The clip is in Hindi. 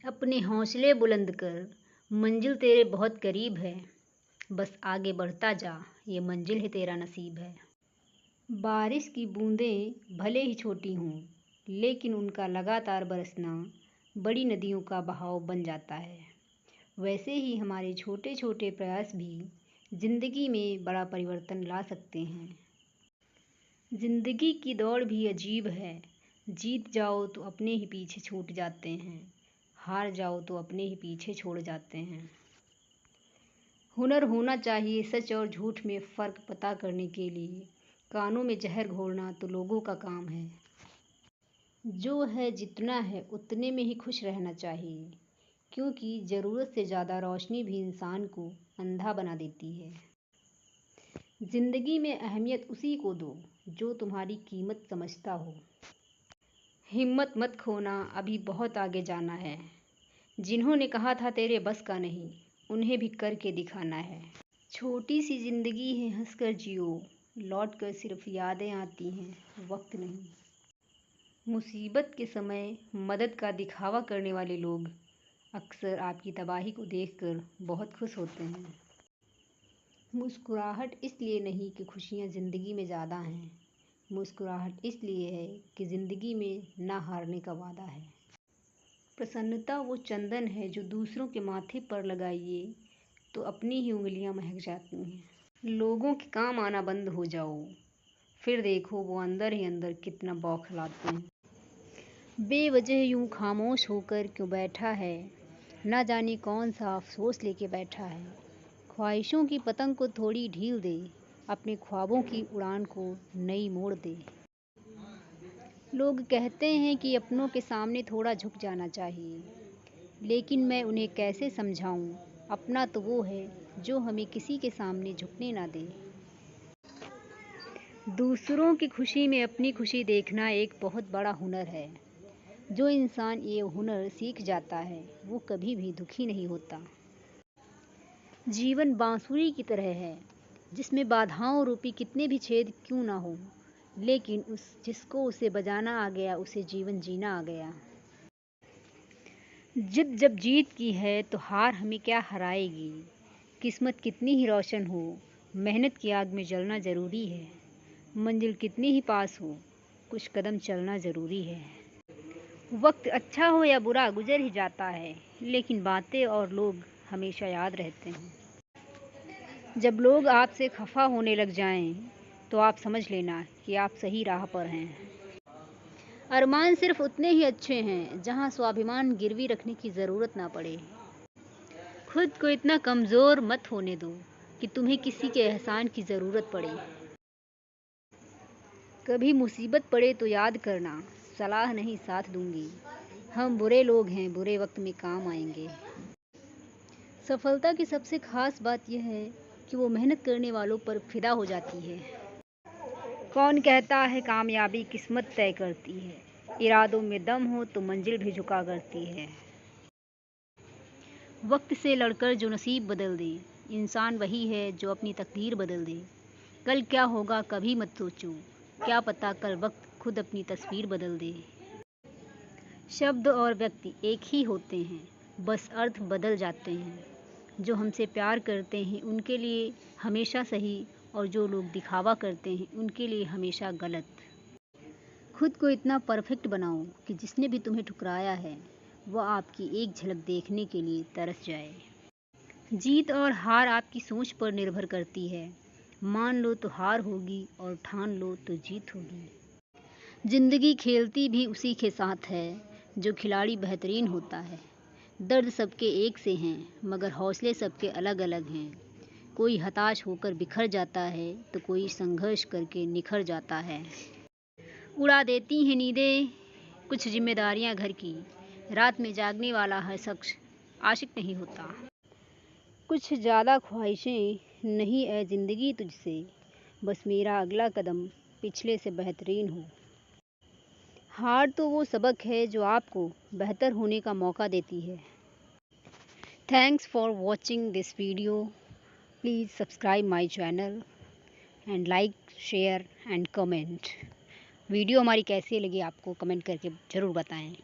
अपने हौसले बुलंद कर, मंजिल तेरे बहुत करीब है। बस आगे बढ़ता जा, ये मंजिल ही तेरा नसीब है। बारिश की बूंदें भले ही छोटी हों, लेकिन उनका लगातार बरसना बड़ी नदियों का बहाव बन जाता है। वैसे ही हमारे छोटे छोटे प्रयास भी जिंदगी में बड़ा परिवर्तन ला सकते हैं। जिंदगी की दौड़ भी अजीब है। जीत जाओ तो अपने ही पीछे छूट जाते हैं, हार जाओ तो अपने ही पीछे छोड़ जाते हैं। हुनर होना चाहिए सच और झूठ में फ़र्क पता करने के लिए। कानों में जहर घोलना तो लोगों का काम है। जो है जितना है उतने में ही खुश रहना चाहिए, क्योंकि ज़रूरत से ज़्यादा रोशनी भी इंसान को अंधा बना देती है। ज़िंदगी में अहमियत उसी को दो जो तुम्हारी कीमत समझता हो। हिम्मत मत खोना, अभी बहुत आगे जाना है। जिन्होंने कहा था तेरे बस का नहीं, उन्हें भी करके दिखाना है। छोटी सी ज़िंदगी है, हंसकर जियो, लौट कर सिर्फ यादें आती हैं, वक्त नहीं। मुसीबत के समय मदद का दिखावा करने वाले लोग अक्सर आपकी तबाही को देखकर बहुत खुश होते हैं। मुस्कुराहट इसलिए नहीं कि खुशियाँ ज़िंदगी में ज़्यादा हैं, मुस्कुराहट इसलिए है कि ज़िंदगी में ना हारने का वादा है। प्रसन्नता वो चंदन है जो दूसरों के माथे पर लगाइए तो अपनी ही उंगलियां महक जाती हैं। लोगों के काम आना बंद हो जाओ, फिर देखो वो अंदर ही अंदर कितना बौखलाते हैं। बेवजह यूं खामोश होकर क्यों बैठा है, ना जाने कौन सा अफसोस लेके बैठा है। ख्वाहिशों की पतंग को थोड़ी ढील दे, अपने ख्वाबों की उड़ान को नई मोड़ दे। लोग कहते हैं कि अपनों के सामने थोड़ा झुक जाना चाहिए, लेकिन मैं उन्हें कैसे समझाऊं, अपना तो वो है जो हमें किसी के सामने झुकने ना दे। दूसरों की खुशी में अपनी खुशी देखना एक बहुत बड़ा हुनर है। जो इंसान ये हुनर सीख जाता है वो कभी भी दुखी नहीं होता। जीवन बांसुरी की तरह है, जिसमें बाधाओं रूपी कितने भी छेद क्यों ना हो, लेकिन जिसको उसे बजाना आ गया उसे जीवन जीना आ गया। जिद जब जीत की है तो हार हमें क्या हराएगी। किस्मत कितनी ही रोशन हो, मेहनत की आग में जलना ज़रूरी है। मंजिल कितनी ही पास हो, कुछ कदम चलना ज़रूरी है। वक्त अच्छा हो या बुरा गुजर ही जाता है, लेकिन बातें और लोग हमेशा याद रहते हैं। जब लोग आपसे खफा होने लग जाएं, तो आप समझ लेना कि आप सही राह पर हैं। अरमान सिर्फ उतने ही अच्छे हैं जहां स्वाभिमान गिरवी रखने की ज़रूरत ना पड़े। खुद को इतना कमज़ोर मत होने दो कि तुम्हें किसी के एहसान की ज़रूरत पड़े। कभी मुसीबत पड़े तो याद करना, सलाह नहीं साथ दूंगी। हम बुरे लोग हैं, बुरे वक्त में काम आएंगे। सफलता की सबसे खास बात यह है कि वो मेहनत करने वालों पर फिदा हो जाती है। कौन कहता है कामयाबी किस्मत तय करती है, इरादों में दम हो तो मंजिल भी झुका करती है। वक्त से लड़कर जो नसीब बदल दे, इंसान वही है जो अपनी तकदीर बदल दे। कल क्या होगा कभी मत सोचो, क्या पता कल वक्त खुद अपनी तस्वीर बदल दे। शब्द और व्यक्ति एक ही होते हैं, बस अर्थ बदल जाते हैं। जो हमसे प्यार करते हैं उनके लिए हमेशा सही, और जो लोग दिखावा करते हैं उनके लिए हमेशा गलत। खुद को इतना परफेक्ट बनाओ कि जिसने भी तुम्हें ठुकराया है वो आपकी एक झलक देखने के लिए तरस जाए। जीत और हार आपकी सोच पर निर्भर करती है। मान लो तो हार होगी और ठान लो तो जीत होगी। जिंदगी खेलती भी उसी के साथ है जो खिलाड़ी बेहतरीन होता है। दर्द सबके एक से हैं, मगर हौसले सबके अलग अलग हैं। कोई हताश होकर बिखर जाता है तो कोई संघर्ष करके निखर जाता है। उड़ा देती हैं नींदें कुछ जिम्मेदारियां घर की, रात में जागने वाला हर शख्स आशिक नहीं होता। कुछ ज़्यादा ख्वाहिशें नहीं है ज़िंदगी तुझसे, बस मेरा अगला कदम पिछले से बेहतरीन हो। हार तो वो सबक है जो आपको बेहतर होने का मौका देती है। Thanks for watching this video. Please subscribe my channel and like, share and comment. Video हमारी कैसी लगी आपको कमेंट करके ज़रूर बताएं।